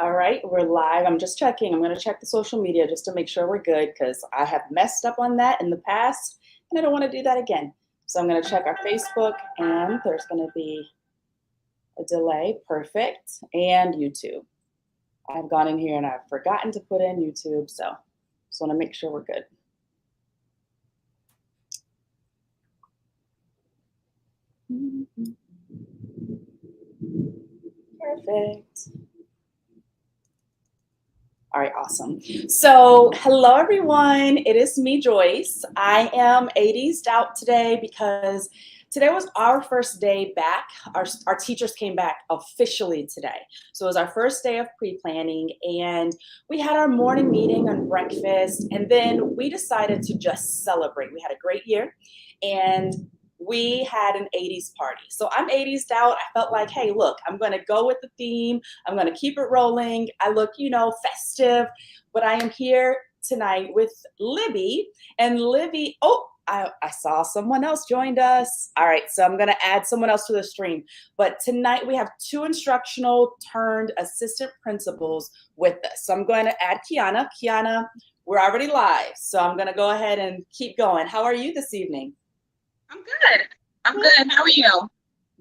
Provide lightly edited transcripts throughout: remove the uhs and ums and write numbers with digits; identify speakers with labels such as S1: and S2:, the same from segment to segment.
S1: All right, we're live. I'm just checking. I'm going to check the social media just to make sure we're good because I have messed up on that in the past and I don't want to do that again. So I'm going to check our Facebook and there's going to be a delay. Perfect. And YouTube. I've gone in here and I've forgotten to put in YouTube. So just want to make sure we're good. Perfect. All right, awesome. So hello, everyone. It is me, Joyce. I am 80s out today because today was our first day back. Our teachers came back officially today. So it was our first day of pre-planning and we had our morning meeting and breakfast and then we decided to just celebrate. We had a great year and we had an 80s party. So I'm 80s out. I felt like, hey, look, I'm going to go with the theme. I'm going to keep it rolling. I look, festive, but I am here tonight with Libby. And Libby, I saw someone else joined us. All right, so I'm going to add someone else to the stream. But tonight we have two instructional turned assistant principals with us. So I'm going to add Kiana. Kiana, we're already live. So I'm going to go ahead and keep going. How are you this evening?
S2: I'm good. How are you?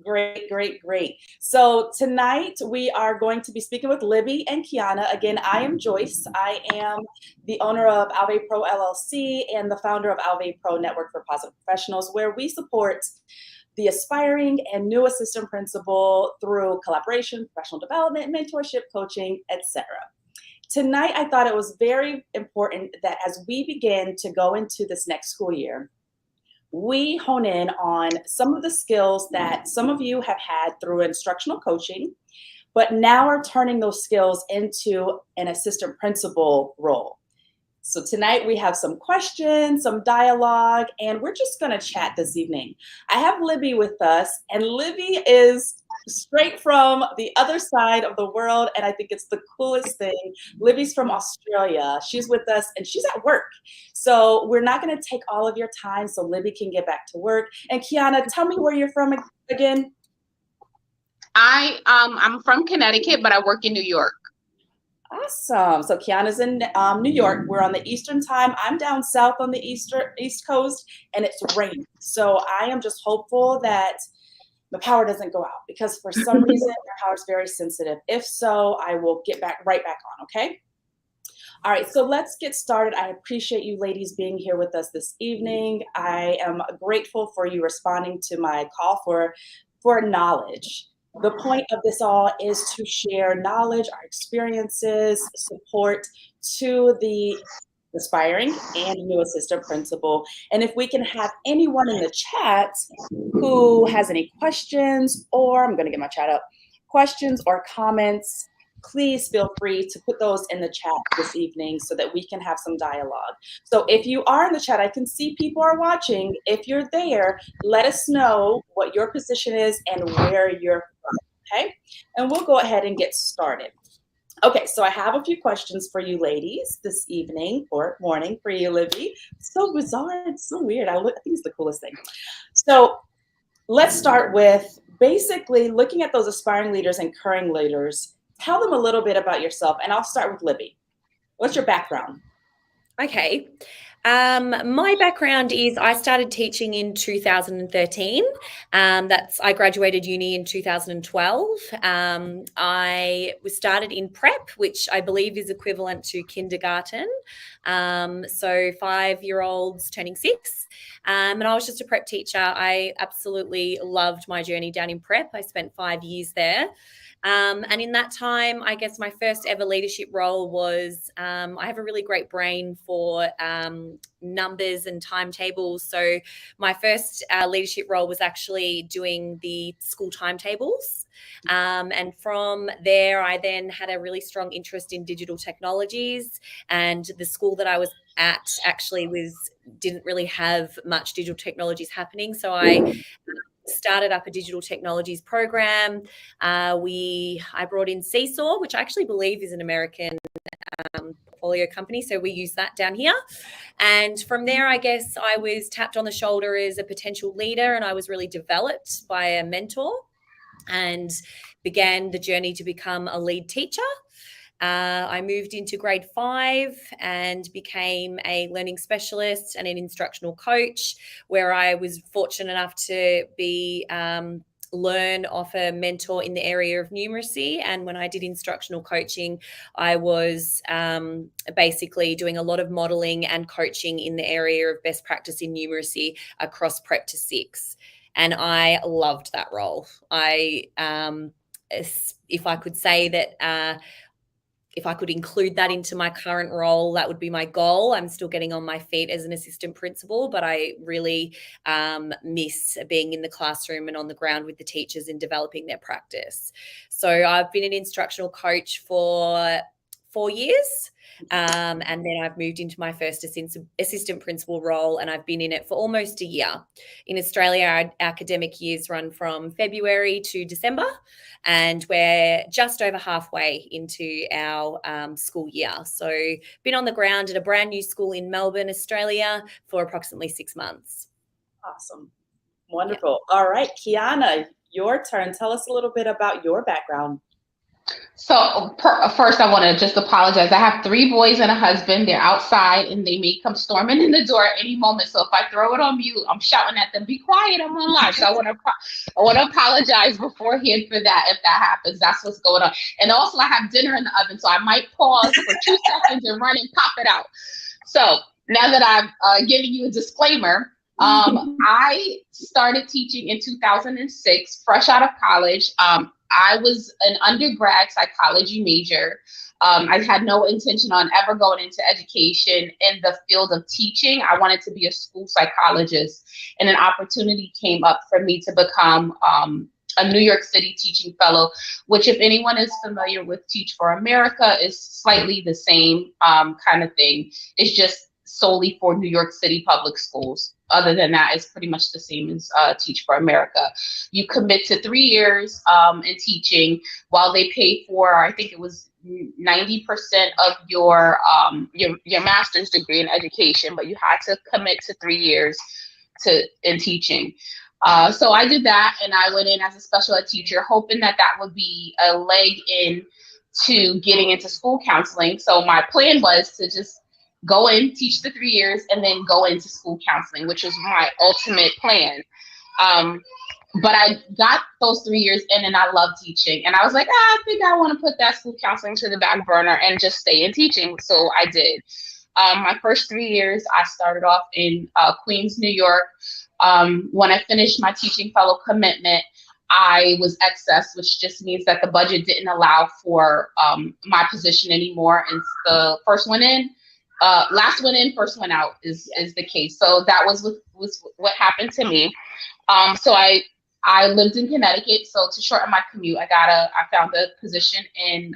S1: Great. So tonight we are going to be speaking with Libby and Kiana. Again, I am Joyce. I am the owner of Alve Pro LLC and the founder of Alve Pro Network for Positive Professionals, where we support the aspiring and new assistant principal through collaboration, professional development, mentorship, coaching, etc. Tonight, I thought it was very important that as we begin to go into this next school year, we hone in on some of the skills that some of you have had through instructional coaching, but now are turning those skills into an assistant principal role. So tonight we have some questions, some dialogue, and we're just going to chat this evening. I have Libby with us, and Libby is straight from the other side of the world, and I think it's the coolest thing. Libby's from Australia. She's with us, and she's at work. So we're not going to take all of your time so Libby can get back to work. And Kiana, tell me where you're from again.
S2: I'm from Connecticut, but I work in New York.
S1: Awesome. So Kiana's in New York. We're on the Eastern time. I'm down south on the East Coast, and it's raining. So I am just hopeful that the power doesn't go out because for some reason our power is very sensitive. If so, I will get right back on, okay? All right, so let's get started. I appreciate you ladies being here with us this evening. I am grateful for you responding to my call for knowledge. The point of this all is to share knowledge, our experiences, support to the aspiring and new assistant principal. And if we can have anyone in the chat who has any questions, or I'm going to get my chat up, questions or comments, please feel free to put those in the chat this evening so that we can have some dialogue. So if you are in the chat, I can see people are watching. If you're there, let us know what your position is and where you're from, okay? And we'll go ahead and get started. Okay, so I have a few questions for you ladies this evening or morning for you, Libby. It's so bizarre, it's so weird. I think it's the coolest thing. So let's start with basically looking at those aspiring leaders and current leaders. Tell them a little bit about yourself, and I'll start with Libby. What's your background?
S3: Okay. My background is I started teaching in 2013. I graduated uni in 2012. I was started in prep, which I believe is equivalent to kindergarten. So 5-year-olds turning 6. And I was just a prep teacher. I absolutely loved my journey down in prep. I spent 5 years there. And in that time, I guess my first ever leadership role was, I have a really great brain for numbers and timetables. So my first leadership role was actually doing the school timetables. And from there, I then had a really strong interest in digital technologies, and the school that I was at actually didn't really have much digital technologies happening. So I started up a digital technologies program. I brought in Seesaw, which I actually believe is an American portfolio company. So we use that down here. And from there, I guess I was tapped on the shoulder as a potential leader, and I was really developed by a mentor and began the journey to become a lead teacher. I moved into grade 5 and became a learning specialist and an instructional coach, where I was fortunate enough to be learn off a mentor in the area of numeracy. And when I did instructional coaching, I was basically doing a lot of modeling and coaching in the area of best practice in numeracy across prep to 6. And I loved that role. If I could say that, if I could include that into my current role, that would be my goal. I'm still getting on my feet as an assistant principal, but I really miss being in the classroom and on the ground with the teachers and developing their practice. So I've been an instructional coach for 4 years. And then I've moved into my first assistant principal role, and I've been in it for almost a year. In Australia, our academic years run from February to December, and we're just over halfway into our school year. So been on the ground at a brand new school in Melbourne, Australia for approximately 6 months.
S1: Awesome. Wonderful. Yeah. All right, Kiana, your turn. Tell us a little bit about your background.
S2: So first, I want to just apologize. I have 3 boys and a husband. They're outside, and they may come storming in the door at any moment. So if I throw it on mute, I'm shouting at them, "Be quiet! I'm on live." So I want to apologize beforehand for that if that happens. That's what's going on. And also, I have dinner in the oven, so I might pause for 2 seconds and run and pop it out. So now that I've given you a disclaimer, I started teaching in 2006, fresh out of college. I was an undergrad psychology major. I had no intention on ever going into education in the field of teaching. I wanted to be a school psychologist, and an opportunity came up for me to become a New York City teaching fellow, which, if anyone is familiar with Teach for America, is slightly the same kind of thing. It's just solely for New York City public schools. Other than that, it's pretty much the same as Teach for America. You commit to 3 years in teaching, while they pay for, I think it was 90% of your master's degree in education, but you had to commit to 3 years in teaching. So I did that, and I went in as a special ed teacher, hoping that would be a leg in to getting into school counseling. So my plan was to just go in, teach the 3 years, and then go into school counseling, which was my ultimate plan. But I got those 3 years in, and I love teaching. And I was like, I think I want to put that school counseling to the back burner and just stay in teaching. So I did. My first 3 years, I started off in Queens, New York. When I finished my teaching fellow commitment, I was excess, which just means that the budget didn't allow for my position anymore. And the first one in, last one in, first one out is the case. So that was what happened to me. So I lived in Connecticut. So to shorten my commute, I found a position in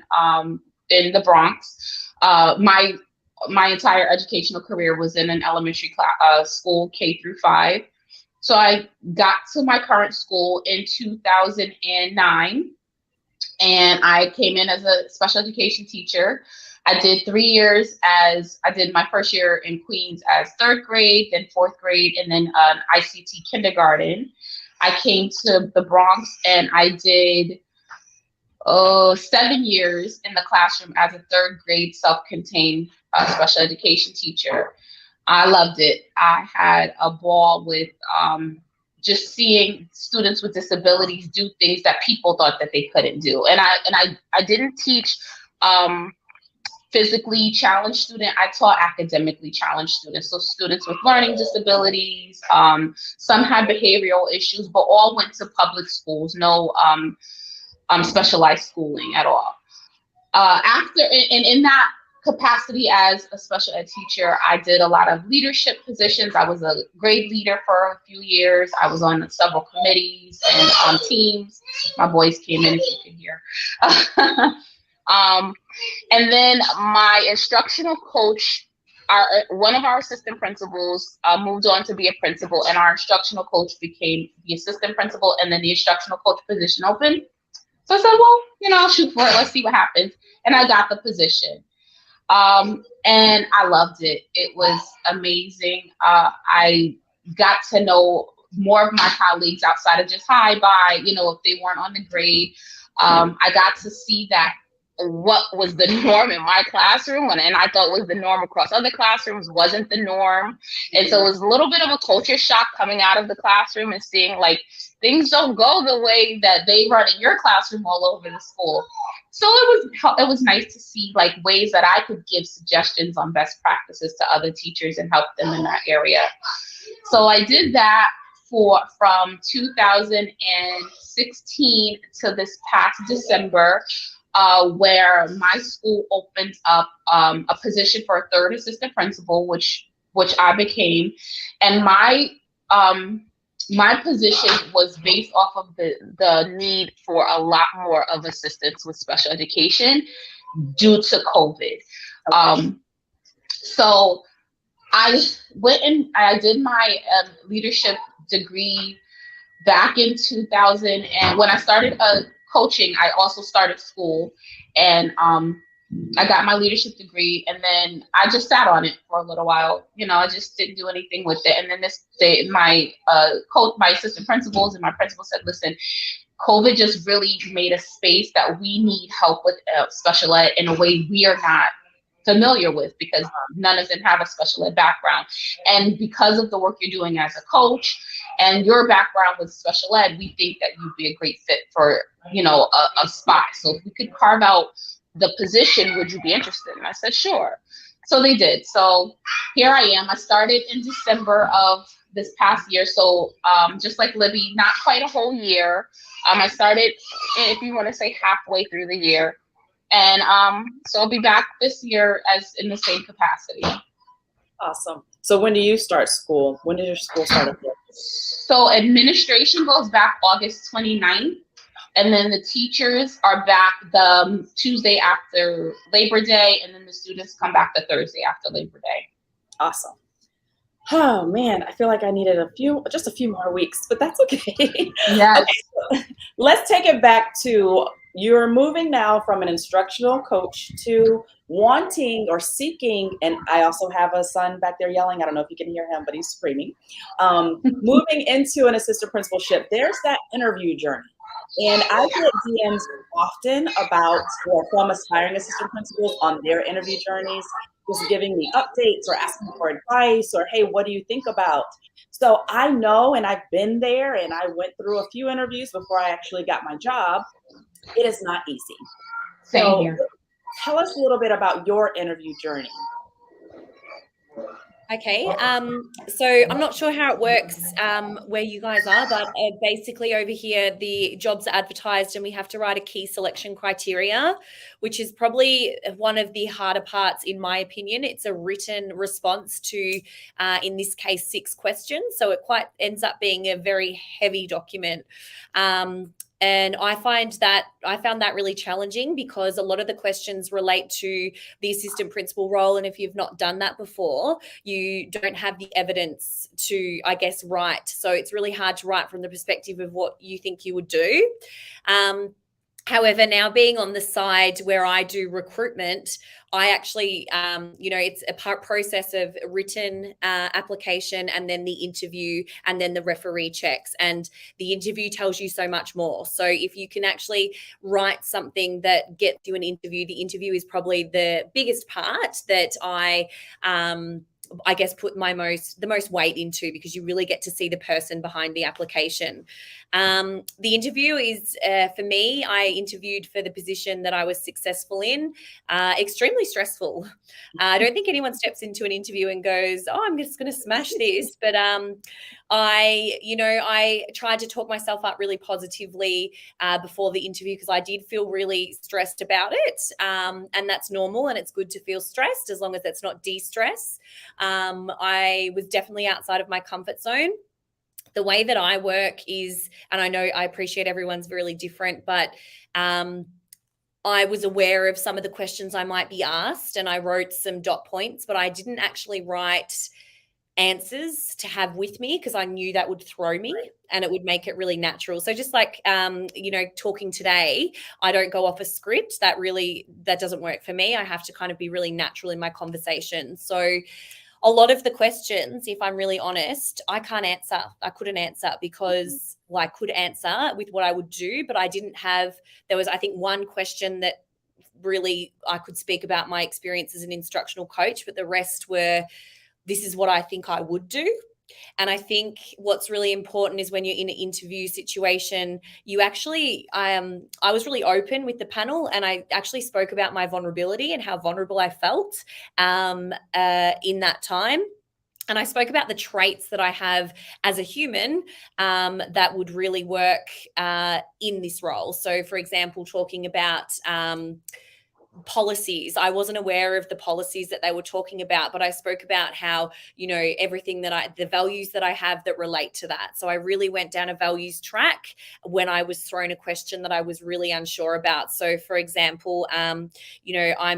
S2: the Bronx. My entire educational career was in an elementary school, K through 5. So I got to my current school in 2009, and I came in as a special education teacher. I did 3 years I did my first year in Queens as 3rd grade, then 4th grade, and then an ICT kindergarten. I came to the Bronx, and I did 7 years in the classroom as a 3rd grade self-contained special education teacher. I loved it. I had a ball with just seeing students with disabilities do things that people thought that they couldn't do. And I didn't teach physically challenged students. I taught academically challenged students. So students with learning disabilities, some had behavioral issues, but all went to public schools, no specialized schooling at all. In that capacity as a special ed teacher, I did a lot of leadership positions. I was a grade leader for a few years. I was on several committees and teams. My boys came in, if you can hear. And then my instructional coach, one of our assistant principals moved on to be a principal, and our instructional coach became the assistant principal, and then the instructional coach position opened. So I said, well, I'll shoot for it. Let's see what happens. And I got the position. And I loved it. It was amazing. I got to know more of my colleagues outside of just hi, bye, if they weren't on the grade. I got to see that what was the norm in my classroom, and I thought was the norm across other classrooms wasn't the norm. And so it was a little bit of a culture shock coming out of the classroom and seeing like things don't go the way that they run in your classroom all over the school. So it was nice to see like ways that I could give suggestions on best practices to other teachers and help them in that area. So I did that from 2016 to this past December, where my school opened up a position for a third assistant principal, which I became, and my position was based off of the need for a lot more of assistance with special education due to COVID. So I went and I did my leadership degree back in 2000, and when I started coaching, I also started school, and I got my leadership degree, and then I just sat on it for a little while. I just didn't do anything with it. And then my assistant principals and my principal said, "Listen, COVID just really made a space that we need help with special ed in a way we are not familiar with, because none of them have a special ed background. And because of the work you're doing as a coach and your background with special ed, we think that you'd be a great fit for, a spot. So if we could carve out the position, would you be interested?" And I said, "Sure." So they did. So here I am. I started in December of this past year. So just like Libby, not quite a whole year. I started, if you want to say, halfway through the year. And so I'll be back this year as in the same capacity.
S1: Awesome. So when do you start school? When did your school start?
S2: So administration goes back August 29th. And then the teachers are back the Tuesday after Labor Day. And then the students come back the Thursday after Labor Day.
S1: Awesome. Oh man, I feel like I needed just a few more weeks, but that's okay.
S2: Yes.
S1: Okay, so let's take it back to, you're moving now from an instructional coach to wanting or seeking, and I also have a son back there yelling. I don't know if you can hear him, but he's screaming. Moving into an assistant principalship, there's that interview journey. And I get DMs often from aspiring assistant principals on their interview journeys, just giving me updates or asking for advice or, hey, what do you think about? So I know, and I've been there, and I went through a few interviews before I actually got my job. It is not easy.
S2: Same here.
S1: Tell us a little bit about your interview journey.
S3: Okay, so I'm not sure how it works where you guys are, but basically over here, the jobs are advertised and we have to write a key selection criteria, which is probably one of the harder parts, in my opinion. It's a written response to, in this case, 6 questions. So it quite ends up being a very heavy document. And I found that really challenging because a lot of the questions relate to the assistant principal role. And if you've not done that before, you don't have the evidence to, I guess, write. So it's really hard to write from the perspective of what you think you would do. However, now being on the side where I do recruitment, I actually, it's a process of written application and then the interview and then the referee checks. And the interview tells you so much more. So if you can actually write something that gets you an interview, the interview is probably the biggest part that I guess put the most weight into, because you really get to see the person behind the application. The interview is, for me, I interviewed for the position that I was successful in, extremely stressful. I don't think anyone steps into an interview and goes, "Oh, I'm just going to smash this." But I tried to talk myself up really positively before the interview, because I did feel really stressed about it. And that's normal, and it's good to feel stressed as long as it's not de-stress. I was definitely outside of my comfort zone. The way that I work is, and I know I appreciate everyone's really different, but I was aware of some of the questions I might be asked, and I wrote some dot points, but I didn't actually write answers to have with me because I knew that would throw me and it would make it really natural. So just like, talking today, I don't go off a script. That doesn't work for me. I have to kind of be really natural in my conversation. So a lot of the questions, if I'm really honest, I couldn't answer because I could answer with what I would do, but I didn't have, there was, I think, one question that I could speak about my experience as an instructional coach, but the rest were, this is what I think I would do. And I think what's really important is when you're in an interview situation, you actually, I was really open with the panel, and I actually spoke about my vulnerability and how vulnerable I felt in that time. And I spoke about the traits that I have as a human that would really work in this role. So, for example, talking about policies. I wasn't aware of the policies that they were talking about, but I spoke about how, everything the values that I have that relate to that. So I really went down a values track when I was thrown a question that I was really unsure about. So for example, I'm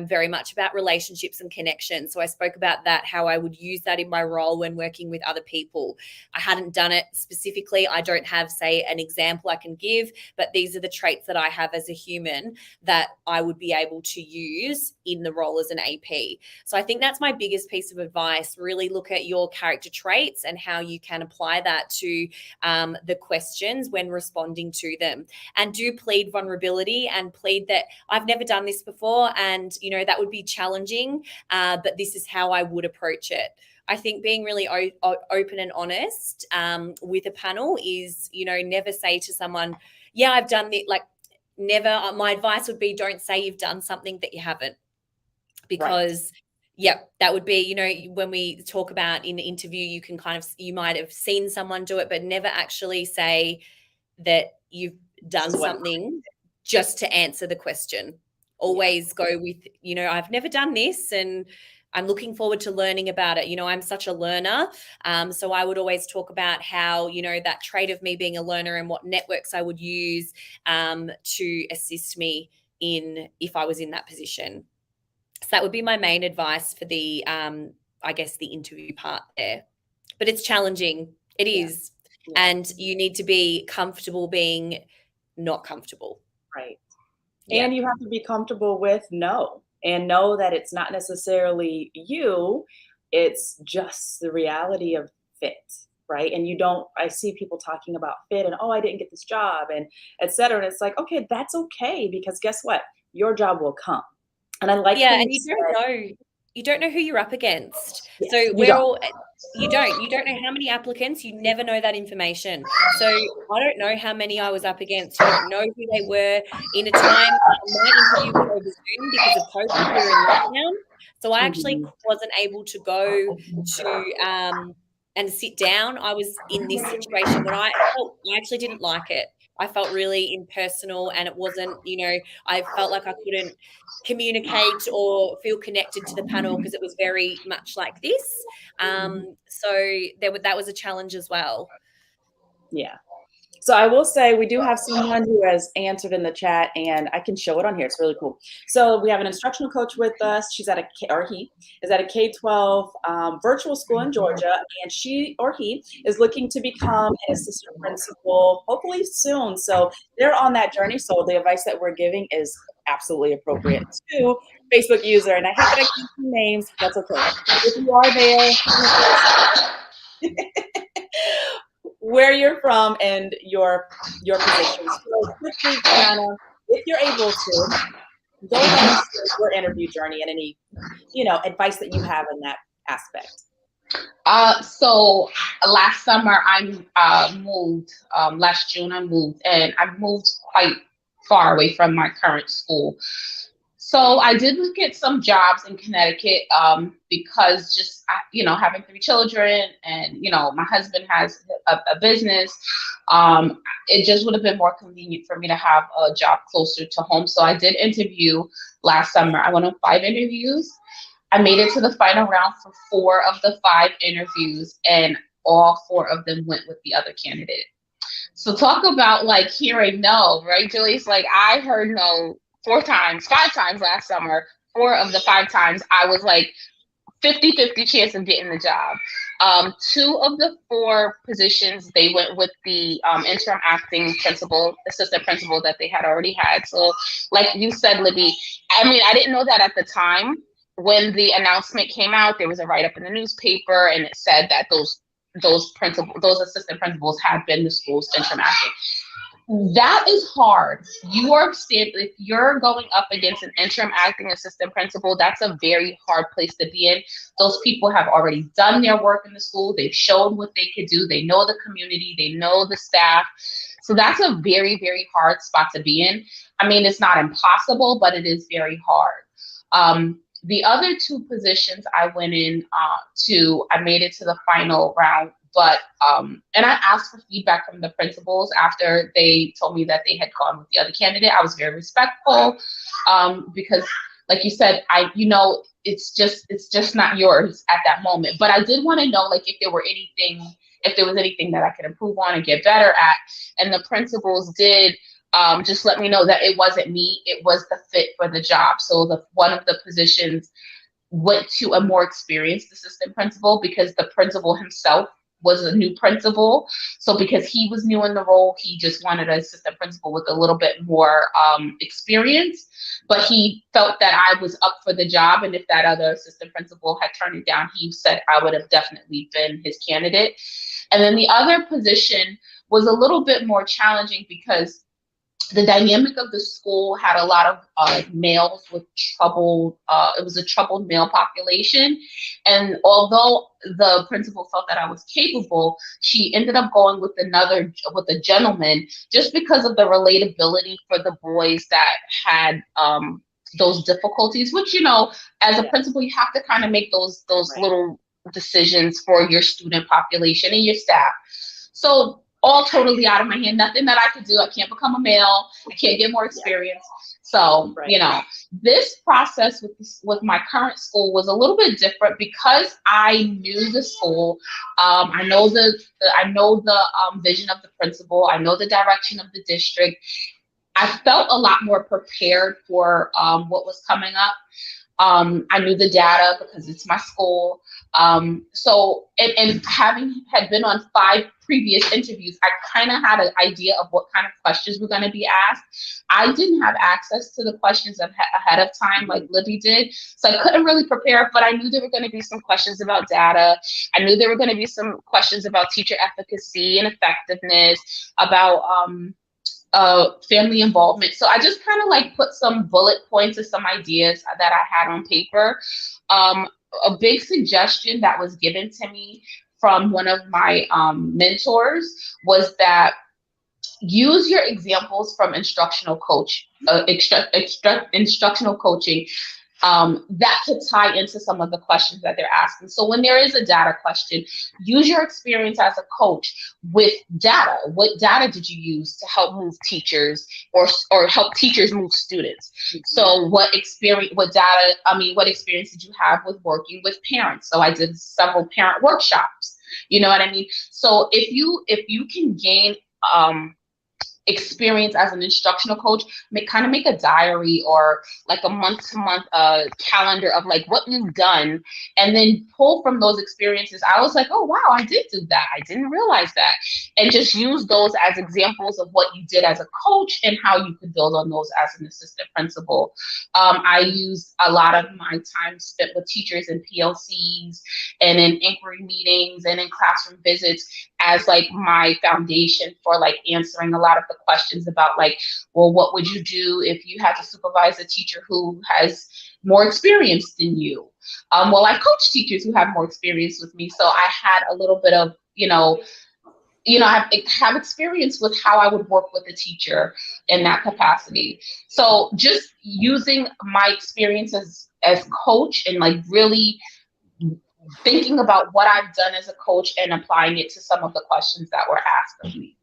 S3: very much about relationships and connection. So I spoke about that, how I would use that in my role when working with other people. I hadn't done it specifically. I don't have, say, an example I can give, but these are the traits that I have as a human that I would be able to use in the role as an AP. So I think that's my biggest piece of advice. Really look at your character traits and how you can apply that to the questions when responding to them. And do plead vulnerability and plead that I've never done this before, and that would be challenging, but this is how I would approach it. I think being really open and honest with a panel is, never say to someone, yeah, I've done it. Like, never. My advice would be, don't say you've done something that you haven't, because that would be, when we talk about in the interview, you might have seen someone do it, but never actually say that you've done something just to answer the question. Always go with, I've never done this and I'm looking forward to learning about it. I'm such a learner. So I would always talk about how, that trait of me being a learner and what networks I would use to assist me if I was in that position. So that would be my main advice for the, the interview part there. But it's challenging. It is. Yeah. And you need to be comfortable being not comfortable.
S1: Right. Yeah. And you have to be comfortable with no. And know that it's not necessarily you, it's just the reality of fit, right? And I see people talking about fit and, I didn't get this job and et cetera. And it's like, okay, that's okay, because guess what? Your job will come. And I like
S3: and you don't know who you're up against.
S1: Yes,
S3: so you don't know how many applicants, you never know that information. So I don't know how many I was up against. You don't know who they were. In a time, my interview was over Zoom because of COVID, we were in lockdown. So I actually wasn't able to go to and sit down. I was in this situation when I actually didn't like it. I felt really impersonal, and it wasn't, I felt like I couldn't communicate or feel connected to the panel because it was very much like this. So that was a challenge as well.
S1: Yeah. So I will say we do have someone who has answered in the chat, and I can show it on here. It's really cool. So we have an instructional coach with us. He is at a K-12 virtual school in Georgia, and she or he is looking to become an assistant principal, hopefully soon. So they're on that journey. So the advice that we're giving is absolutely appropriate to Facebook user. And I hate that I can't see names. That's okay. If you are there, where you're from and your position. So quickly, Kiana, if you're able to, go ahead and share your interview journey and any, advice that you have in that aspect.
S2: So last summer I moved. Last June I moved, and I moved quite far away from my current school. So I did look at some jobs in Connecticut because just, having 3 children and, my husband has a business, it just would have been more convenient for me to have a job closer to home. So I did interview last summer. I went on 5 interviews. I made it to the final round for 4 of the 5 interviews, and all 4 of them went with the other candidate. So talk about like hearing no, right, Julie's? Like I heard no 5 times last summer. 4 of the 5 times I was like 50-50 chance of getting the job. 2 of the 4 positions, they went with the interim acting assistant principal that they had already had. So like you said, Libby, I didn't know that at the time. When the announcement came out, there was a write-up in the newspaper, and it said that those assistant principals had been the school's interim acting. That is hard. If you're going up against an interim acting assistant principal, that's a very hard place to be in. Those people have already done their work in the school. They've shown what they could do. They know the community. They know the staff. So that's a very, very hard spot to be in. I mean, it's not impossible, but it is very hard. The other two positions I went in I made it to the final round. But, and I asked for feedback from the principals after they told me that they had gone with the other candidate. I was very respectful, because like you said, it's just not yours at that moment. But I did want to know, like, if there was anything that I could improve on and get better at. And the principals did just let me know that it wasn't me, it was the fit for the job. So one of the positions went to a more experienced assistant principal because the principal himself was a new principal. So because he was new in the role, he just wanted an assistant principal with a little bit more experience. But he felt that I was up for the job. And if that other assistant principal had turned it down, he said I would have definitely been his candidate. And then the other position was a little bit more challenging because the dynamic of the school had a lot of males with it was a troubled male population. And although the principal felt that I was capable, she ended up going with a gentleman just because of the relatability for the boys that had those difficulties, which, as a principal, you have to kind of make those right. little decisions for your student population and your staff. So all totally out of my hand, nothing that I could do. I can't become a male. I can't get more experience. So, right. This process with my current school was a little bit different because I knew the school. I know the vision of the principal. I know the direction of the district. I felt a lot more prepared for what was coming up. I knew the data because it's my school. So having had been on 5 previous interviews, I kind of had an idea of what kind of questions were going to be asked. I didn't have access to the questions ahead of time like Libby did, so I couldn't really prepare, but I knew there were going to be some questions about data. I knew there were going to be some questions about teacher efficacy and effectiveness, about family involvement. So I just kind of like put some bullet points of some ideas that I had on paper. A big suggestion that was given to me from one of my mentors was that use your examples from instructional coaching that could tie into some of the questions that they're asking. So when there is a data question, use your experience as a coach with data. What data did you use to help move teachers or help teachers move students? Mm-hmm. So what experience did you have with working with parents? So I did several parent workshops. You know what I mean? So if you can gain experience as an instructional coach, make a diary or like a month-to-month calendar of like what you've done, and then pull from those experiences. I was like, oh wow, I did do that, I didn't realize that, and just use those as examples of what you did as a coach and how you could build on those as an assistant principal. I used a lot of my time spent with teachers in PLCs and in inquiry meetings and in classroom visits as like my foundation for like answering a lot of the questions about like, well, what would you do if you had to supervise a teacher who has more experience than you? Well, I coach teachers who have more experience with me, so I had a little bit of, I have experience with how I would work with a teacher in that capacity. So just using my experience as coach and like really thinking about what I've done as a coach and applying it to some of the questions that were asked of me.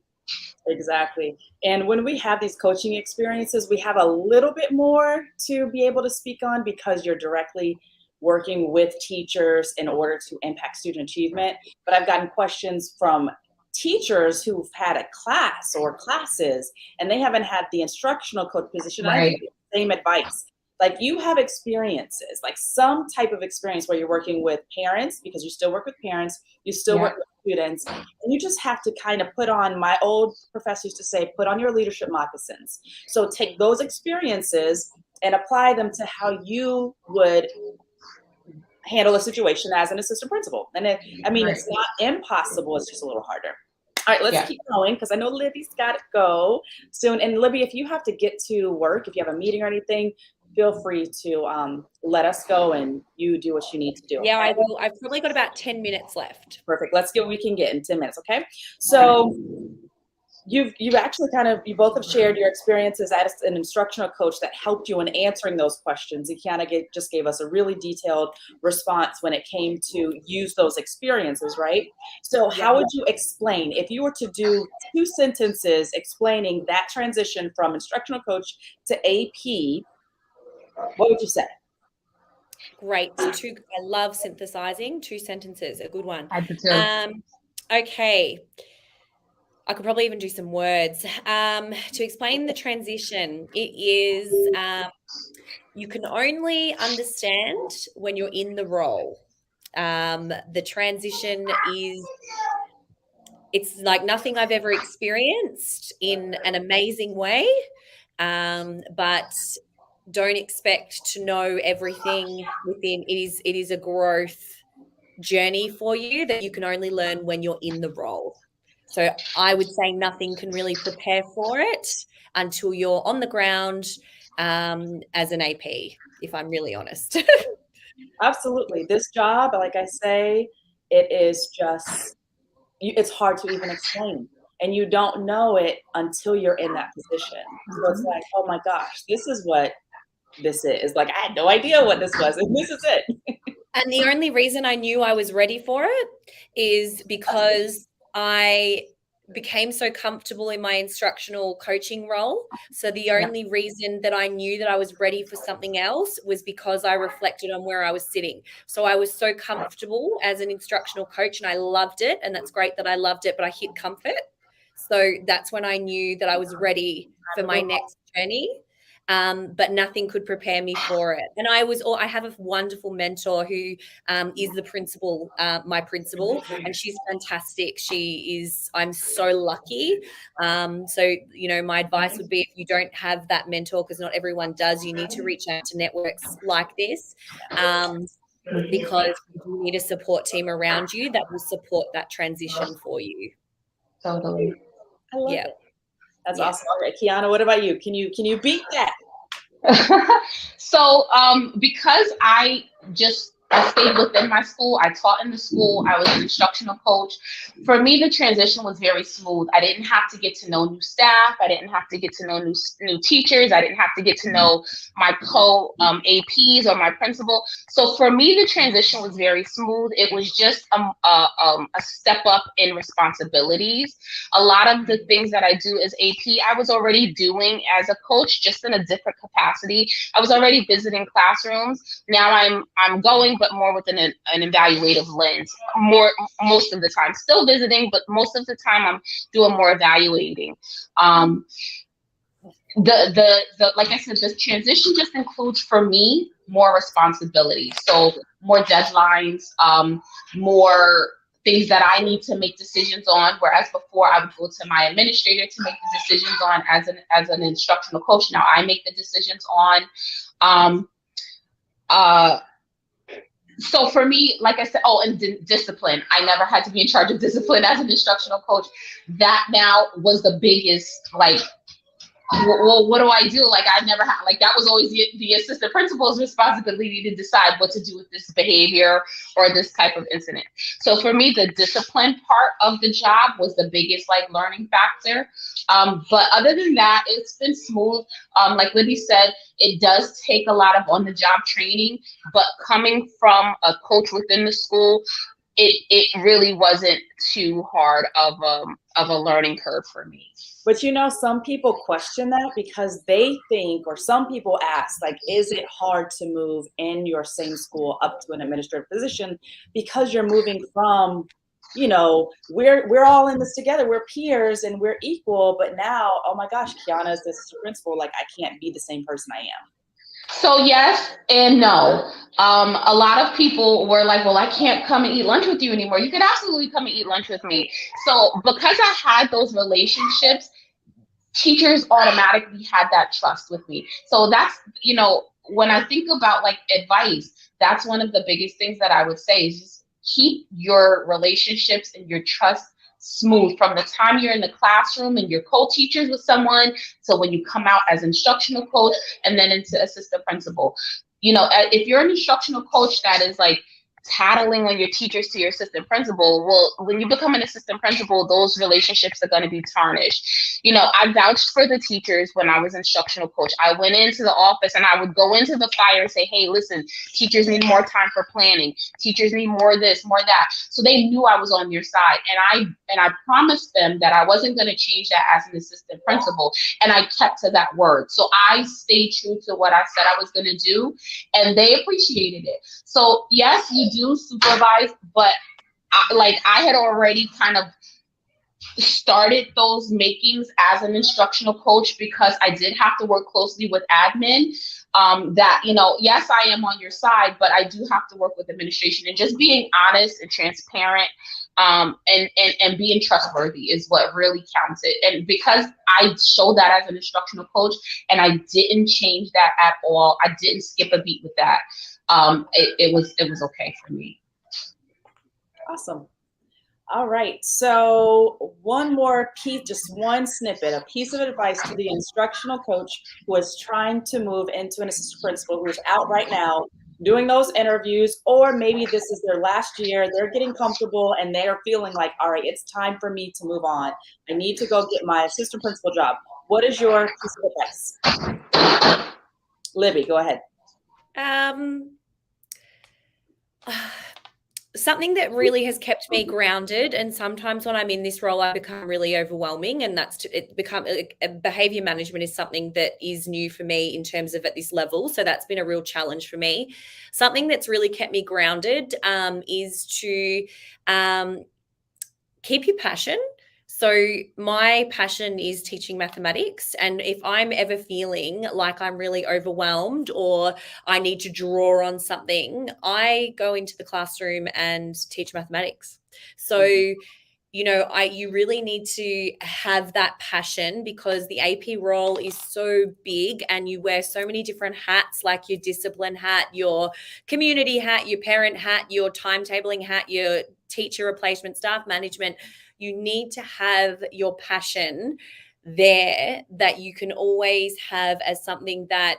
S1: Exactly. And when we have these coaching experiences, we have a little bit more to be able to speak on because you're directly working with teachers in order to impact student achievement. But I've gotten questions from teachers who've had a class or classes and they haven't had the instructional coach position.
S2: Right.
S1: I give the same advice. Like you have experiences, like some type of experience where you're working with parents, because you still work with parents, you still work with students, and you just have to kind of put on, my old professor used to say, put on your leadership moccasins. So take those experiences and apply them to how you would handle a situation as an assistant principal. And it's not impossible, it's just a little harder. All right, let's
S2: Yeah.
S1: keep going because I know Libby's got to go soon. And Libby, if you have to get to work, if you have a meeting or anything, feel free to let us go and you do what you need to do.
S3: Yeah,
S1: Okay?
S3: I will. I've probably got about 10 minutes left.
S1: Perfect. Let's get what we can get in 10 minutes. Okay. So you've actually you both have shared your experiences as an instructional coach that helped you in answering those questions. You just gave us a really detailed response when it came to use those experiences, right? So how would you explain, if you were to do 2 sentences explaining that transition from instructional coach to AP, what would you say?
S3: Great. I love synthesizing. 2 sentences, a good one.
S2: I do too.
S3: Okay. I could probably even do some words. To explain the transition, it is you can only understand when you're in the role. The transition it's like nothing I've ever experienced in an amazing way, but don't expect to know everything within. It is a growth journey for you that you can only learn when you're in the role. So I would say nothing can really prepare for it until you're on the ground as an AP, if I'm really honest.
S1: Absolutely. This job, like I say, it is just, it's hard to even explain. And you don't know it until you're in that position. So it's like, oh my gosh, this is what this is. Like, I had no idea what this was, and this is it.
S3: And the only reason I knew I was ready for it is because I became so comfortable in my instructional coaching role. So the only reason that I knew that I was ready for something else was because I reflected on where I was sitting. So I was so comfortable as an instructional coach and I loved it. And that's great that I loved it, but I hit comfort. So that's when I knew that I was ready for my next journey. But nothing could prepare me for it. And I have a wonderful mentor who is the principal, my principal, and she's fantastic. I'm so lucky. So, my advice would be, if you don't have that mentor, because not everyone does, you need to reach out to networks like this. Because you need a support team around you that will support that transition for you.
S2: Totally.
S1: I love it. That's awesome. All right, Kiana, what about you? Can you beat that?
S2: So because I stayed within my school, I taught in the school, I was an instructional coach. For me, the transition was very smooth. I didn't have to get to know new staff. I didn't have to get to know new teachers. I didn't have to get to know my APs or my principal. So for me, the transition was very smooth. It was just a step up in responsibilities. A lot of the things that I do as AP, I was already doing as a coach, just in a different capacity. I was already visiting classrooms. Now I'm going, but more with an evaluative lens. Most of the time, still visiting, but most of the time I'm doing more evaluating. Like I said, the transition just includes, for me, more responsibility. So more deadlines, more things that I need to make decisions on. Whereas before I would go to my administrator to make the decisions on as an instructional coach. Now I make the decisions on. So for me, like I said, and discipline. I never had to be in charge of discipline as an instructional coach. That now was the biggest, well, what do I do? I never had, that was always the assistant principal's responsibility to decide what to do with this behavior or this type of incident. So for me, the discipline part of the job was the biggest learning factor. But other than that, it's been smooth. Like Libby said, it does take a lot of on-the-job training, but coming from a coach within the school, it really wasn't too hard of a learning curve for me.
S1: But some people question that because they think, or some people ask, is it hard to move in your same school up to an administrative position because you're moving from, we're all in this together, we're peers and we're equal, but now, oh my gosh, Kiana is the assistant principal, I can't be the same person I am.
S2: So yes and no. A lot of people were like, well, I can't come and eat lunch with you anymore. You can absolutely come and eat lunch with me. So because I had those relationships, teachers automatically had that trust with me. So that's, when I think about advice, that's one of the biggest things that I would say is just keep your relationships and your trust smooth from the time you're in the classroom and you're co-teachers with someone, so when you come out as instructional coach and then into assistant principal. If you're an instructional coach that is like tattling on your teachers to your assistant principal, well, when you become an assistant principal, those relationships are going to be tarnished. I vouched for the teachers when I was instructional coach. I went into the office and I would go into the fire and say, hey, listen, teachers need more time for planning. Teachers need more of this, more of that. So they knew I was on your side. And I promised them that I wasn't going to change that as an assistant principal. And I kept to that word. So I stayed true to what I said I was going to do, and they appreciated it. So yes, you do supervise, but I had already kind of started those makings as an instructional coach, because I did have to work closely with admin. Yes, I am on your side, but I do have to work with administration, and just being honest and transparent, and being trustworthy is what really counted. And because I showed that as an instructional coach, and I didn't change that at all, I didn't skip a beat with that. It was okay for me.
S1: Awesome. All right. So one more piece, just one snippet, a piece of advice to the instructional coach who is trying to move into an assistant principal, who is out right now doing those interviews, or maybe this is their last year, they're getting comfortable and they are feeling like, all right, it's time for me to move on. I need to go get my assistant principal job. What is your piece of advice? Libby, go ahead.
S3: Something that really has kept me grounded, and sometimes when I'm in this role, I become really overwhelming, and behavior management is something that is new for me in terms of at this level. So that's been a real challenge for me. Something that's really kept me grounded is to keep your passion. So my passion is teaching mathematics, and if I'm ever feeling like I'm really overwhelmed or I need to draw on something, I go into the classroom and teach mathematics. So you really need to have that passion, because the AP role is so big and you wear so many different hats, like your discipline hat, your community hat, your parent hat, your timetabling hat, your teacher replacement, staff management. You need to have your passion there that you can always have as something that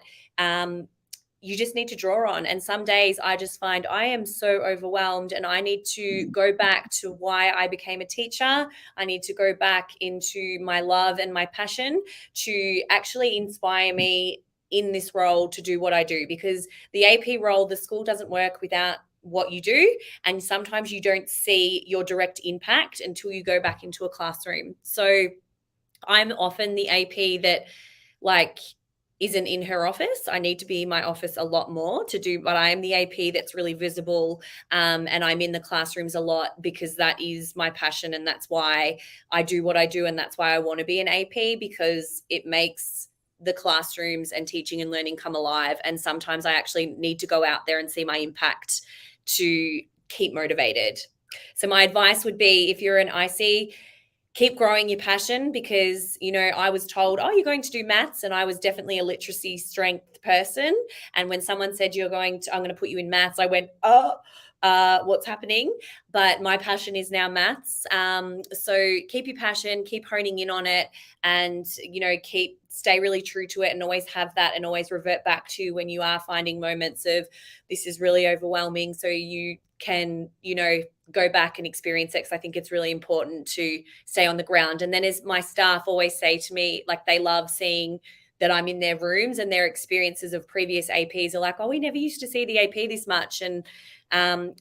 S3: you just need to draw on. And some days I just find I am so overwhelmed and I need to go back to why I became a teacher. I need to go back into my love and my passion to actually inspire me in this role to do what I do, because the AP role, the school doesn't work without what you do, and sometimes you don't see your direct impact until you go back into a classroom. So I'm often the AP that isn't in her office. I need to be in my office a lot more to do, but I am the AP that's really visible, and I'm in the classrooms a lot because that is my passion, and that's why I do what I do, and that's why I want to be an AP, because it makes the classrooms and teaching and learning come alive. And sometimes I actually need to go out there and see my impact to keep motivated. So my advice would be, if you're an IC, keep growing your passion, because, I was told, oh, you're going to do maths. And I was definitely a literacy strength person. And when someone said I'm going to put you in maths, I went, what's happening? But my passion is now maths. So keep your passion, keep honing in on it, and, stay really true to it, and always have that, and always revert back to when you are finding moments of this is really overwhelming, so you can, go back and experience it. Because I think it's really important to stay on the ground. And then, as my staff always say to me, they love seeing that I'm in their rooms, and their experiences of previous APs are like, oh, we never used to see the AP this much. And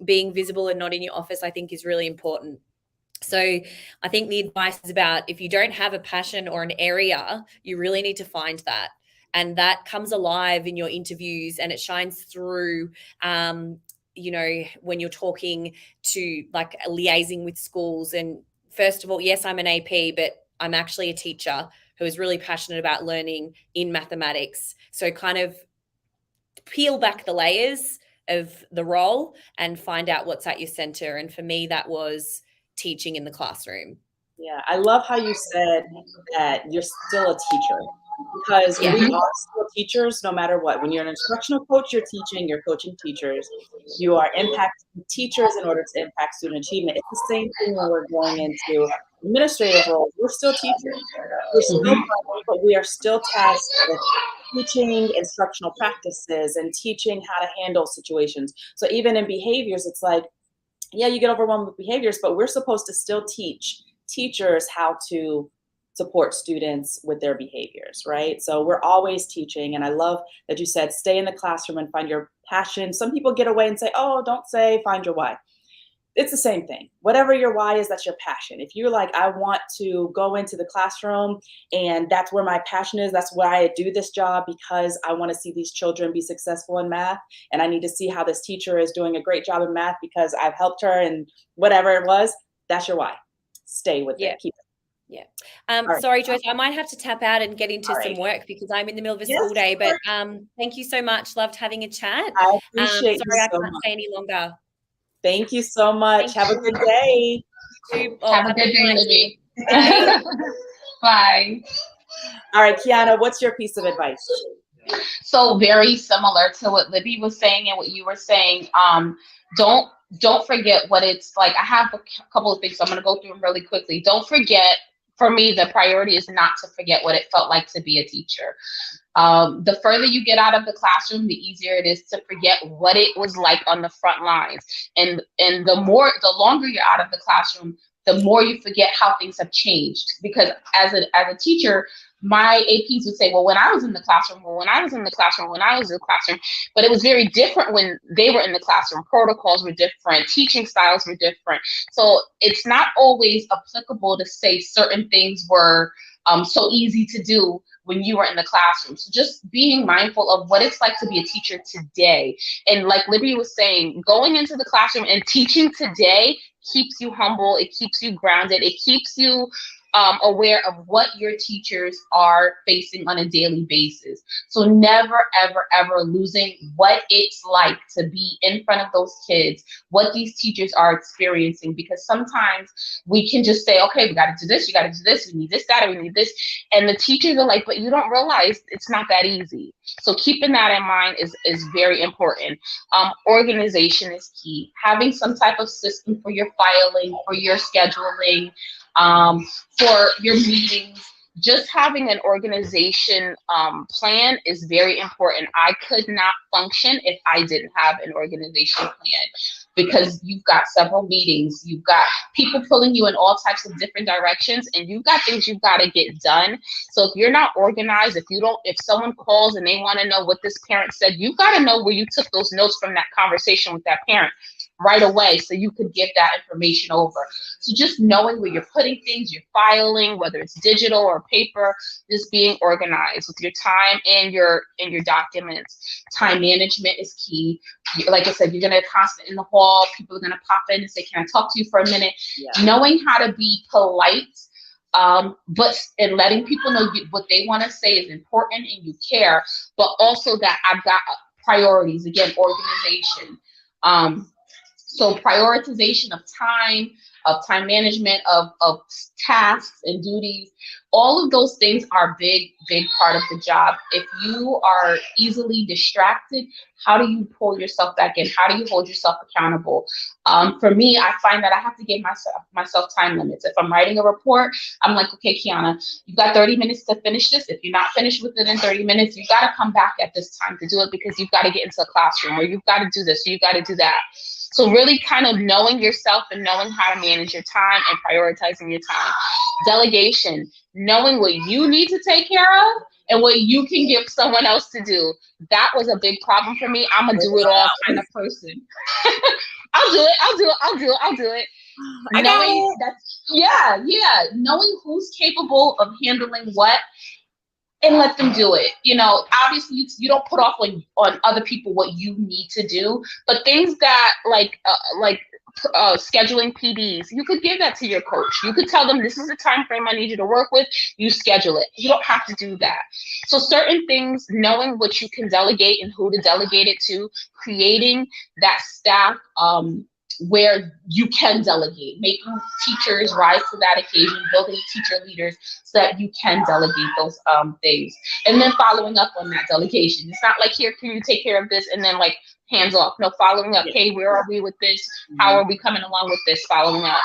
S3: being visible and not in your office, I think, is really important. So I think the advice is about, if you don't have a passion or an area, you really need to find that. And that comes alive in your interviews, and it shines through, when you're talking to liaising with schools. And first of all, yes, I'm an AP, but I'm actually a teacher who is really passionate about learning in mathematics. So kind of peel back the layers of the role and find out what's at your center. And for me, that was teaching in the classroom.
S1: Yeah, I love how you said that you're still a teacher. because
S3: Yeah.
S1: we are still teachers no matter what. When you're an instructional coach, you're teaching, you're coaching teachers. You are impacting teachers in order to impact student achievement. It's the same thing when we're going into administrative roles. We're still teachers. We're still
S2: Mhm.
S1: learning, but we are still tasked with teaching instructional practices and teaching how to handle situations. So even in behaviors, it's like, yeah, you get overwhelmed with behaviors, but we're supposed to still teach teachers how to support students with their behaviors, right? So we're always teaching. And I love that you said, stay in the classroom and find your passion. Some people get away and say, oh, don't say, find your why. It's the same thing. Whatever your why is, that's your passion. If you're like, I want to go into the classroom and that's where my passion is, that's why I do this job, because I want to see these children be successful in math. And I need to see how this teacher is doing a great job in math because I've helped her and whatever it was, that's your why. Stay with
S3: Yeah.
S1: it. Keep it.
S3: Yeah.
S1: All right.
S3: Sorry, Joyce, I might have to tap out and get into
S1: All
S3: some
S1: right.
S3: work because I'm in the middle of a
S1: Yes,
S3: school day. But
S1: sure.
S3: thank you so much. Loved having a chat.
S1: I appreciate you
S3: Sorry, I
S1: so
S3: can't
S1: much.
S3: stay any longer.
S1: Thank you so much.
S3: Thank
S1: Have a
S3: you.
S1: good day.
S2: Have a good day,
S3: night.
S2: Libby.
S3: Bye.
S2: Bye.
S1: All right, Kiana, what's your piece of advice?
S2: So very similar to what Libby was saying and what you were saying. Don't don't forget what it's like. I have a couple of things, so I'm going to go through them really quickly. Don't forget. For me, the priority is not to forget what it felt like to be a teacher. The further you get out of the classroom, the easier it is to forget what it was like on the front lines. And the longer you're out of the classroom, the more you forget how things have changed. Because as a teacher, my APs would say, well, when I was in the classroom, well, when I was in the classroom, when I was in the classroom, but it was very different when they were in the classroom. Protocols were different, teaching styles were different. So it's not always applicable to say certain things were so easy to do when you were in the classroom. So just being mindful of what it's like to be a teacher today. And like Libby was saying, going into the classroom and teaching today keeps you humble, it keeps you grounded, it keeps you aware of what your teachers are facing on a daily basis. So never, ever, ever losing what it's like to be in front of those kids, what these teachers are experiencing, because sometimes we can just say, okay, we got to do this, you got to do this, we need this, that, or we need this. And the teachers are like, but you don't realize it's not that easy. So keeping that in mind is very important. Organization is key. Having some type of system for your filing, for your scheduling, for your meetings. Just having an organization plan is very important. I could not function if I didn't have an organization plan, because you've got several meetings, you've got people pulling you in all types of different directions, and you've got things you've got to get done. So if you're not organized, if someone calls and they want to know what this parent said, you've got to know where you took those notes from that conversation with that parent right away, so you could give that information over. So just knowing where you're putting things, you're filing, whether it's digital or paper, just being organized with your time and your documents. Time management is key. Like I said, you're gonna constant in the hall, people are gonna pop in and say, can I talk to you for a minute? Yeah. Knowing how to be polite, but and letting people know what they want to say is important and you care, but also that I've got priorities. Again, organization. So prioritization of time management, of tasks and duties, all of those things are big part of the job. If you are easily distracted, how do you pull yourself back in? How do you hold yourself accountable? For me, I find that I have to give myself time limits. If I'm writing a report, I'm like, okay, Kiana, you've got 30 minutes to finish this. If you're not finished with it in 30 minutes, you've got to come back at this time to do it, because you've got to get into the classroom, or you've got to do this, or you've got to do that. So really kind of knowing yourself and knowing how to manage your time and prioritizing your time. Delegation, knowing what you need to take care of and what you can give someone else to do. That was a big problem for me. I'm a do it all kind of person. I'll do it. Knowing that, yeah. Knowing who's capable of handling what, and let them do it. You know, obviously you don't put off on other people what you need to do, but things that like scheduling PDs, you could give that to your coach. You could tell them, this is the time frame I need you to work with. You schedule it. You don't have to do that. So certain things, knowing what you can delegate and who to delegate it to, creating that staff where you can delegate, making teachers rise to that occasion, building teacher leaders so that you can delegate those things. And then following up on that delegation. It's not like, here, can you take care of this? And then like hands off. No, following up. Hey, where are we with this? How are we coming along with this? Following up.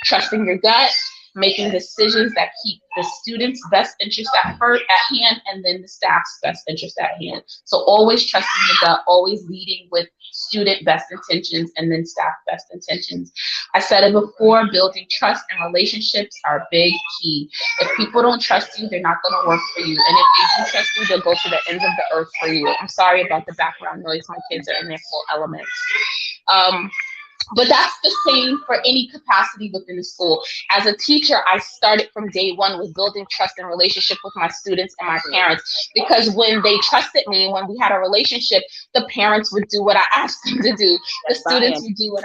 S2: Trusting your gut, making decisions that keep the student's best interest at hand, and then the staff's best interest at hand. So always trusting the gut, always leading with student best intentions and then staff best intentions. I said it before, building trust and relationships are a big key. If people don't trust you, they're not going to work for you. And if they do trust you, they'll go to the ends of the earth for you. I'm sorry about the background noise. My kids are in their full elements. But that's the same for any capacity within the school. As a teacher, I started from day one with building trust and relationship with my students and my parents, because when they trusted me, when we had a relationship, the parents would do what I asked them to do. The students would do what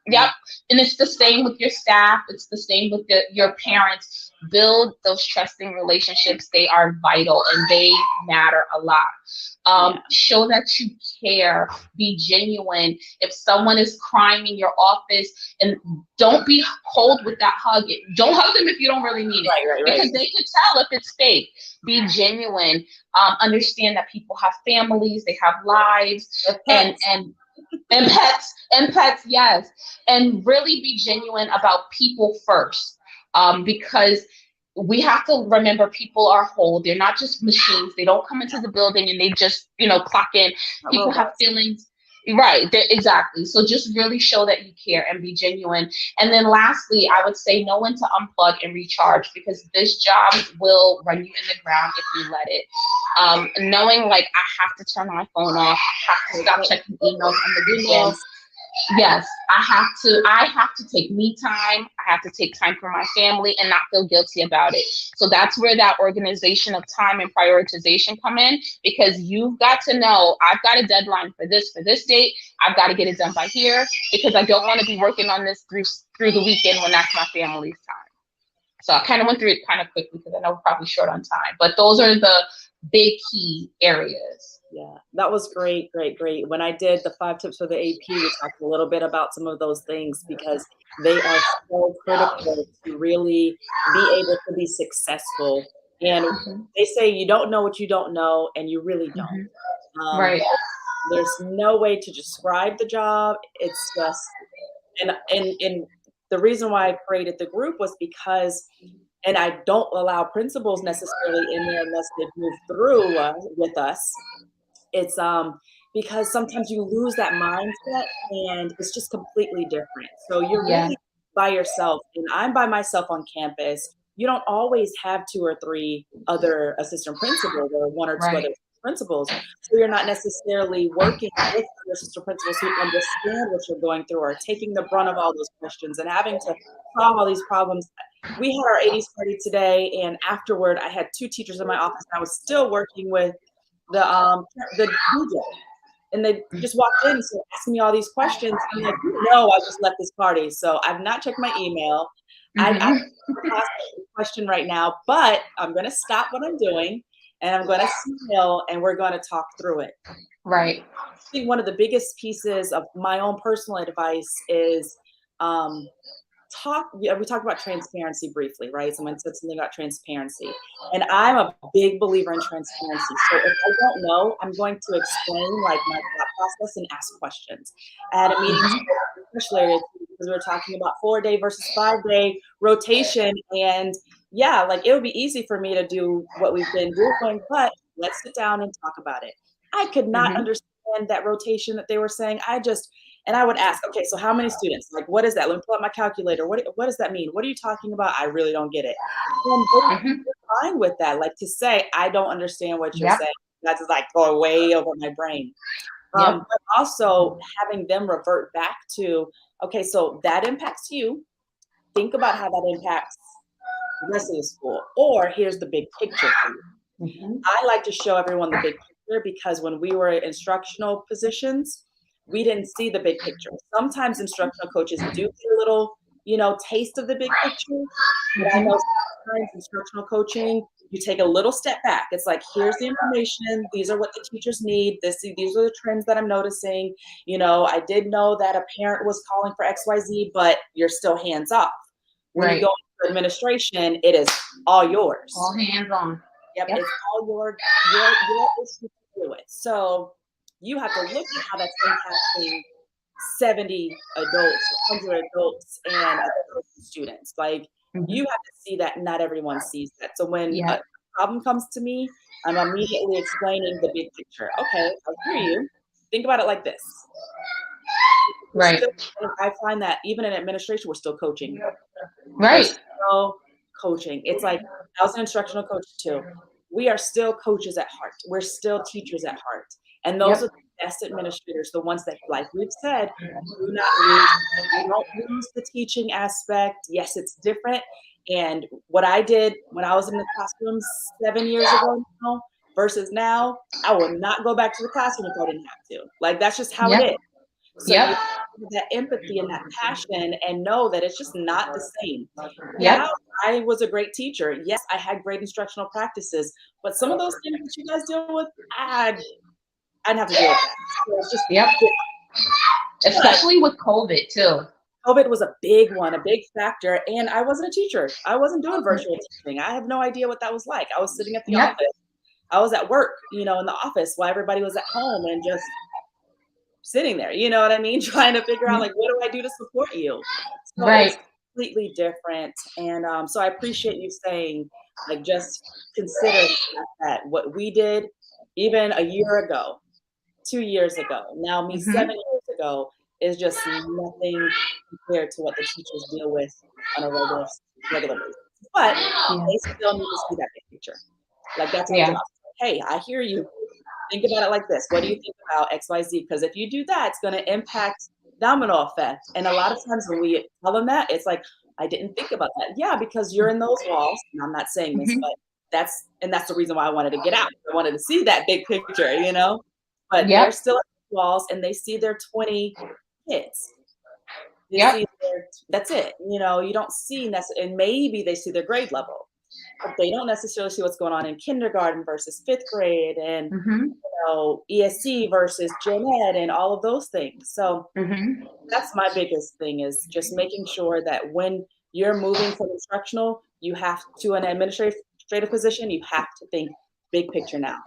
S2: Yep. And it's the same with your staff. It's the same with your parents. Build those trusting relationships. They are vital and they matter a lot. Show that you care. Be genuine. If someone is crying in your office, and don't be cold with that hug. Don't hug them if you don't really mean it,
S1: right.
S2: because they can tell if it's fake. Be genuine. Understand that people have families. They have lives, and pets, yes. And really be genuine about people first, because we have to remember people are whole. They're not just machines. They don't come into the building and they just, clock in. People have feelings. Right, exactly. So just really show that you care and be genuine. And then lastly, I would say know when to unplug and recharge, because this job will run you in the ground if you let it. Knowing like, I have to turn my phone off. I have to stop checking emails on the weekends. Yes, I have to take me time. I have to take time for my family and not feel guilty about it. So that's where that organization of time and prioritization come in, because you've got to know, I've got a deadline for this date. I've got to get it done by here, because I don't want to be working on this through the weekend when that's my family's time. So I kind of went through it kind of quickly because I know we're probably short on time, but those are the big key areas.
S1: Yeah, that was great. When I did the 5 tips for the AP, we talked a little bit about some of those things, because they are so critical to really be able to be successful. And they say you don't know what you don't know, and you really don't.
S2: Right.
S1: There's no way to describe the job. It's just, and the reason why I created the group was because, and I don't allow principals necessarily in there unless they've moved through with us. It's because sometimes you lose that mindset and it's just completely different. So you're really by yourself, and I'm by myself on campus. You don't always have 2 or 3 other assistant principals or 1 or 2 other principals. So you're not necessarily working with other assistant principals who understand what you're going through or taking the brunt of all those questions and having to solve all these problems. We had our 80s party today, and afterward I had 2 teachers in my office, and I was still working with the DJ, and they just walked in and started asking me all these questions. I'm like, I just left this party, so I've not checked my email. I ask a question right now, but I'm going to stop what I'm doing, and I'm going to smile, and we're going to talk through it.
S2: Right.
S1: I think one of the biggest pieces of my own personal advice is we talked about transparency briefly, right? Someone said something about transparency, and I'm a big believer in transparency. So if I don't know, I'm going to explain like my thought process and ask questions. I had a meeting especially because we were talking about 4-day versus 5-day rotation, and like it would be easy for me to do what we've been doing, but let's sit down and talk about it. I could not understand that rotation that they were saying. And I would ask, okay, so how many students? Like, what is that? Let me pull up my calculator. What does that mean? What are you talking about? I really don't get it. And they're fine with that. Like, to say, I don't understand what you're saying. That's just like going way over my brain. But also having them revert back to, okay, so that impacts you. Think about how that impacts the rest of the school. Or here's the big picture for you. I like to show everyone the big picture, because when we were in instructional positions, we didn't see the big picture. Sometimes instructional coaches do get a little, taste of the big picture. But I know sometimes instructional coaching, you take a little step back. It's like, here's the information. These are what the teachers need. These are the trends that I'm noticing. You know, I did know that a parent was calling for XYZ, but you're still hands off. When you
S2: Right.
S1: go into administration, it is all yours.
S2: All hands on.
S1: Yep,
S2: Yep.
S1: it's all your issue to do it. So you have to look at how that's impacting 70 adults, 100 adults, and students. Like, you have to see that not everyone sees that. So when
S2: Yeah.
S1: a problem comes to me, I'm immediately explaining the big picture. Okay, I hear you. Think about it like this.
S2: Right.
S1: I find that even in administration, we're still coaching.
S2: Right.
S1: We're still coaching. It's like, I was an instructional coach too. We are still coaches at heart. We're still teachers at heart. And those are the best administrators, the ones that, like we've said, do not lose the teaching aspect. Yes, it's different. And what I did when I was in the classroom 7 years ago now versus now, I will not go back to the classroom if I didn't have to. Like, that's just how it is. So you have that empathy and that passion and know that it's just not the same. Yeah, I was a great teacher. Yes, I had great instructional practices, but some of those things that you guys deal with, I'd have to deal with that. So it's just
S2: especially with COVID too.
S1: COVID was a big one, a big factor, and I wasn't a teacher. I wasn't doing virtual teaching. I have no idea what that was like. I was sitting at the office. I was at work, you know, in the office while everybody was at home and just sitting there, you know what I mean? Trying to figure out, like, what do I do to support you? So it's completely different. And so I appreciate you saying, like, just consider that what we did even a year ago, 2 years ago, now me 7 years ago, is just nothing compared to what the teachers deal with on a regular basis. But they still need to see that big picture. Like, that's our job. Hey, I hear you. Think about it like this. What do you think about XYZ? Because if you do that, it's going to impact domino effect. And a lot of times when we tell them that, it's like, I didn't think about that. Yeah, because you're in those walls. And I'm not saying this, but that's the reason why I wanted to get out. I wanted to see that big picture, you know? But they're still at the walls and they see their 20 kids. That's it. You know, you don't see necessarily, and maybe they see their grade level, but they don't necessarily see what's going on in kindergarten versus 5th grade and you know, ESC versus gen ed and all of those things. So that's my biggest thing, is just making sure that when you're moving from instructional, you have to an administrative position, you have to think big picture now.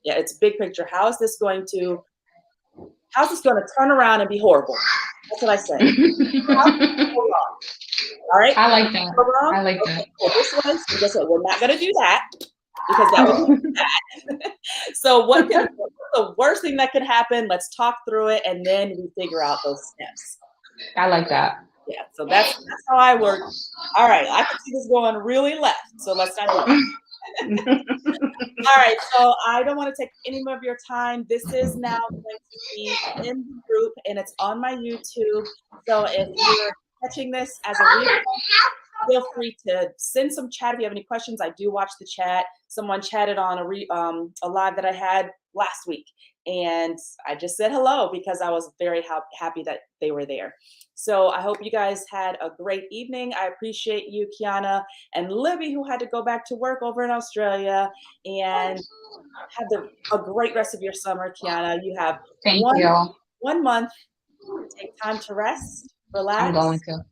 S1: It's big picture. How's this going to turn around and be horrible? That's what I say. All right.
S2: I like that. I like that.
S1: Well, this one, so guess what? We're not going to do that because that would be bad. So what's the worst thing that could happen? Let's talk through it and then we figure out those steps.
S2: I like that.
S1: Yeah. So that's how I work. All right. I can see this going really left. So let's not do it. All right, so I don't want to take any more of your time. This is now going to be in the group and it's on my YouTube. So if you're catching this as a replay, feel free to send some chat if you have any questions. I do watch the chat. Someone chatted on a live that I had last week, and I just said hello because I was very happy that they were there. So I hope you guys had a great evening. I appreciate you, Kiana, and Libby, who had to go back to work over in Australia, and have a great rest of your summer, Kiana. You have one month to take time to rest, relax,
S2: I'm going to,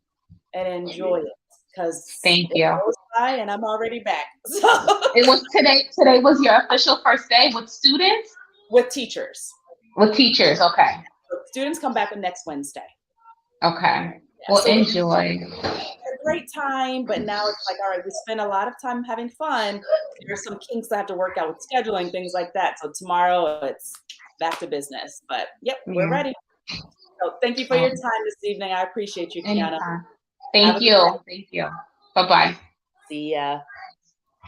S1: and enjoy it. Because
S2: it
S1: goes by and I'm already back. So
S2: it was today. Today was your official first day with students?
S1: With teachers.
S2: With teachers, okay.
S1: So students come back on next Wednesday.
S2: Okay.
S1: Yeah,
S2: well,
S1: so
S2: enjoy.
S1: A great time, but now it's like, all right, we spent a lot of time having fun. There's some kinks that have to work out with scheduling, things like that. So tomorrow it's back to business. But yep, we're ready. So thank you for your time this evening. I appreciate you, Kiana.
S2: Thank you. Thank you. Bye-bye.
S1: See ya.